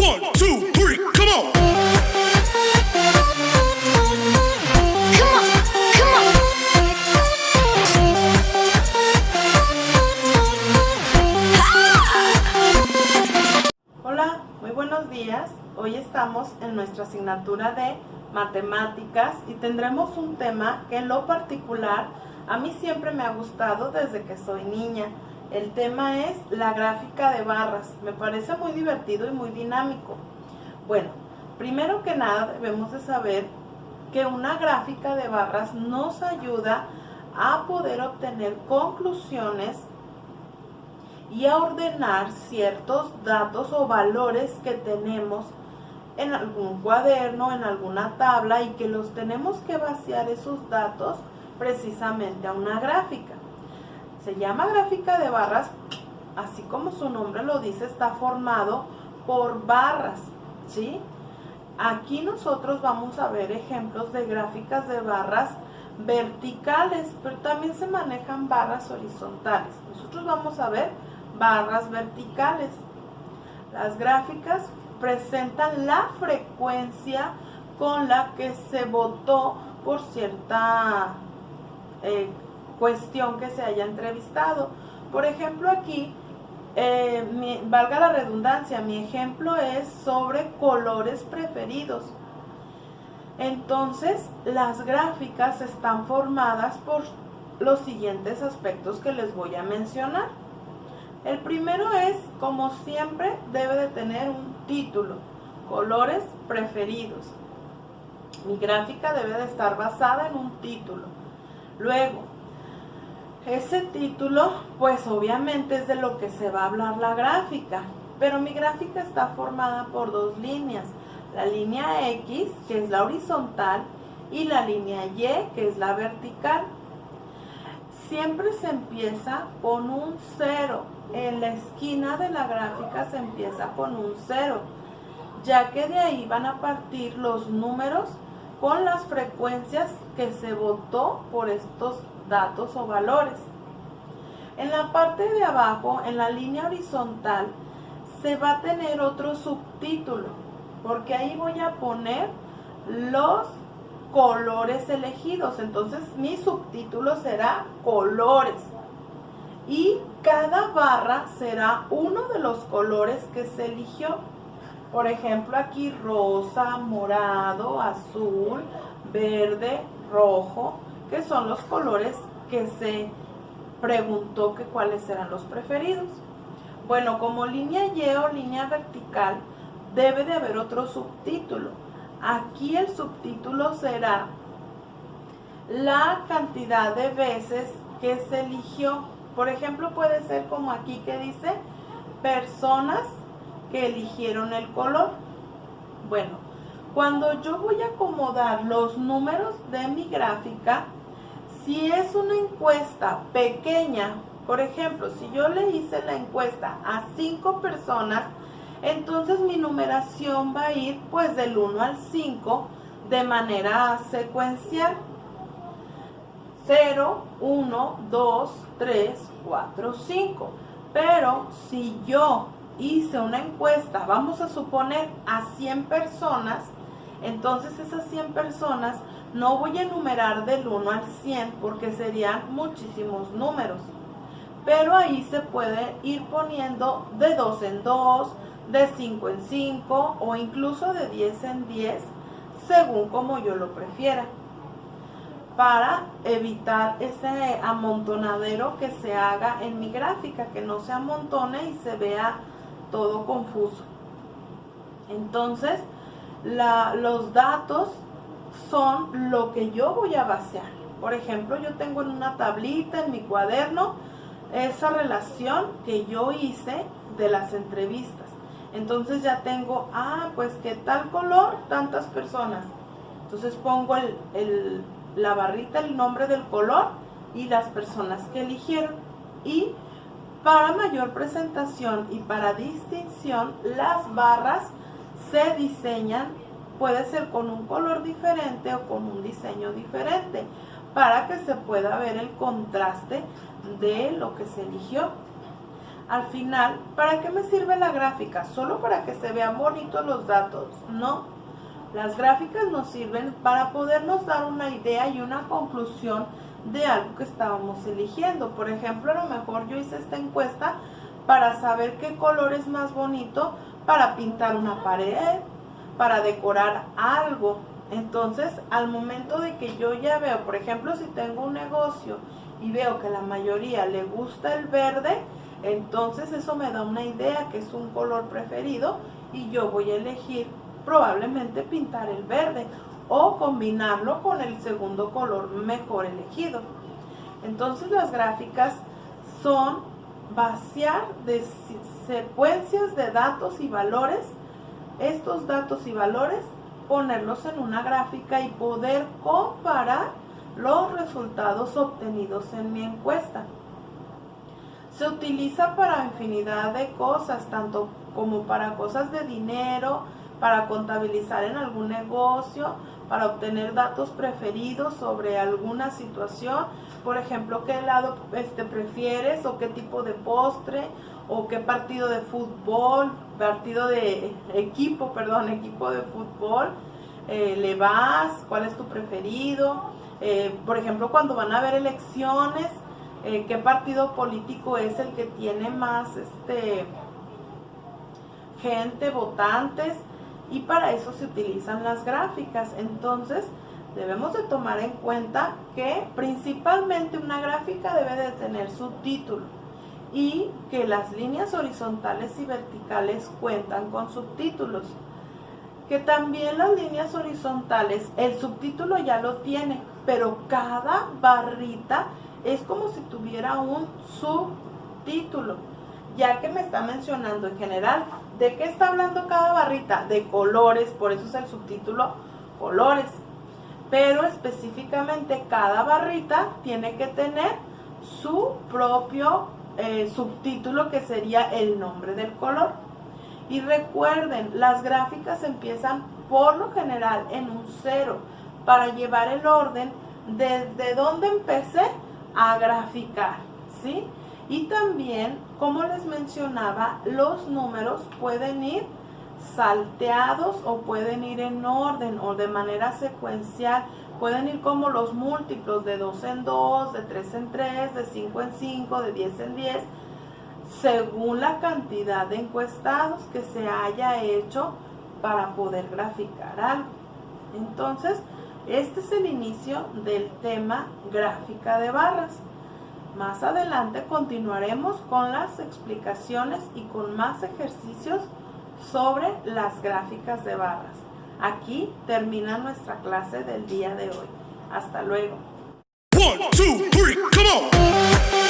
1, 2, 3, come on. Come on, come on. Hola, muy buenos días. Hoy estamos en nuestra asignatura de matemáticas y tendremos un tema que en lo particular a mí siempre me ha gustado desde que soy niña. El tema es la gráfica de barras. Me parece muy divertido y muy dinámico. Bueno, primero que nada debemos de saber que una gráfica de barras nos ayuda a poder obtener conclusiones y a ordenar ciertos datos o valores que tenemos en algún cuaderno, en alguna tabla, y que los tenemos que vaciar esos datos precisamente a una gráfica. Se llama gráfica de barras, así como su nombre lo dice, está formado por barras, ¿sí? Aquí nosotros vamos a ver ejemplos de gráficas de barras verticales, pero también se manejan barras horizontales. Nosotros vamos a ver barras verticales. Las gráficas presentan la frecuencia con la que se votó por cierta cuestión que se haya entrevistado. Por ejemplo, aquí, valga la redundancia, mi ejemplo es sobre colores preferidos. Entonces, las gráficas están formadas por los siguientes aspectos que les voy a mencionar. El primero es, como siempre, debe de tener un título, colores preferidos. Mi gráfica debe de estar basada en un título. Luego, ese título, pues obviamente es de lo que se va a hablar la gráfica, pero mi gráfica está formada por dos líneas, la línea X, que es la horizontal, y la línea Y, que es la vertical. Siempre se empieza con un 0, en la esquina de la gráfica se empieza con un 0, ya que de ahí van a partir los números con las frecuencias que se votó por estos datos o valores. En la parte de abajo, en la línea horizontal, se va a tener otro subtítulo, porque ahí voy a poner los colores elegidos. Entonces mi subtítulo será colores y cada barra será uno de los colores que se eligió. Por ejemplo, aquí rosa, morado, azul, verde, rojo, que son los colores que se preguntó que cuáles eran los preferidos. Bueno, como línea Y o línea vertical, debe de haber otro subtítulo. Aquí el subtítulo será la cantidad de veces que se eligió. Por ejemplo, puede ser como aquí que dice personas que eligieron el color. Bueno, cuando yo voy a acomodar los números de mi gráfica, si es una encuesta pequeña, por ejemplo, si yo le hice la encuesta a 5 personas, entonces mi numeración va a ir pues del 1 al 5 de manera secuencial. 0, 1, 2, 3, 4, 5. Pero si yo hice una encuesta, vamos a suponer a 100 personas, entonces esas 100 personas no voy a enumerar del 1 al 100 porque serían muchísimos números. Pero ahí se puede ir poniendo de 2 en 2, de 5 en 5 o incluso de 10 en 10, según como yo lo prefiera, para evitar ese amontonadero que se haga en mi gráfica, que no se amontone y se vea todo confuso. Entonces, los datos son lo que yo voy a vaciar. Por ejemplo, yo tengo en una tablita en mi cuaderno esa relación que yo hice de las entrevistas. Entonces ya tengo, pues que tal color, tantas personas. Entonces pongo la barrita, el nombre del color y las personas que eligieron. Y para mayor presentación y para distinción, las barras se diseñan, puede ser con un color diferente o con un diseño diferente, para que se pueda ver el contraste de lo que se eligió. Al final, ¿para qué me sirve la gráfica? ¿Solo para que se vean bonitos los datos? No. Las gráficas nos sirven para podernos dar una idea y una conclusión de algo que estábamos eligiendo. Por ejemplo, a lo mejor yo hice esta encuesta para saber qué color es más bonito para pintar una pared, para decorar algo. Entonces, al momento de que yo ya veo, por ejemplo, si tengo un negocio y veo que la mayoría le gusta el verde, entonces eso me da una idea que es un color preferido y yo voy a elegir probablemente pintar el verde o combinarlo con el segundo color mejor elegido. Entonces las gráficas son vaciar de secuencias de datos y valores, estos datos y valores ponerlos en una gráfica y poder comparar los resultados obtenidos en mi encuesta. Se utiliza para infinidad de cosas, tanto como para cosas de dinero, para contabilizar en algún negocio, para obtener datos preferidos sobre alguna situación, por ejemplo, qué helado prefieres o qué tipo de postre o qué partido de fútbol, equipo de fútbol le vas, cuál es tu preferido, por ejemplo, cuando van a haber elecciones, qué partido político es el que tiene más gente, votantes, y para eso se utilizan las gráficas. Entonces debemos de tomar en cuenta que principalmente una gráfica debe de tener subtítulo y que las líneas horizontales y verticales cuentan con subtítulos, que también las líneas horizontales el subtítulo ya lo tiene, pero cada barrita es como si tuviera un subtítulo, ya que me está mencionando en general. ¿De qué está hablando cada barrita? De colores, por eso es el subtítulo colores. Pero específicamente cada barrita tiene que tener su propio subtítulo, que sería el nombre del color. Y recuerden, las gráficas empiezan por lo general en un 0 para llevar el orden desde donde empecé a graficar, ¿sí? Y también, como les mencionaba, los números pueden ir salteados o pueden ir en orden o de manera secuencial. Pueden ir como los múltiplos de 2 en 2, de 3 en 3, de 5 en 5, de 10 en 10, según la cantidad de encuestados que se haya hecho para poder graficar algo. Entonces, este es el inicio del tema gráfica de barras. Más adelante continuaremos con las explicaciones y con más ejercicios sobre las gráficas de barras. Aquí termina nuestra clase del día de hoy. Hasta luego. 1, 2, 3, come on!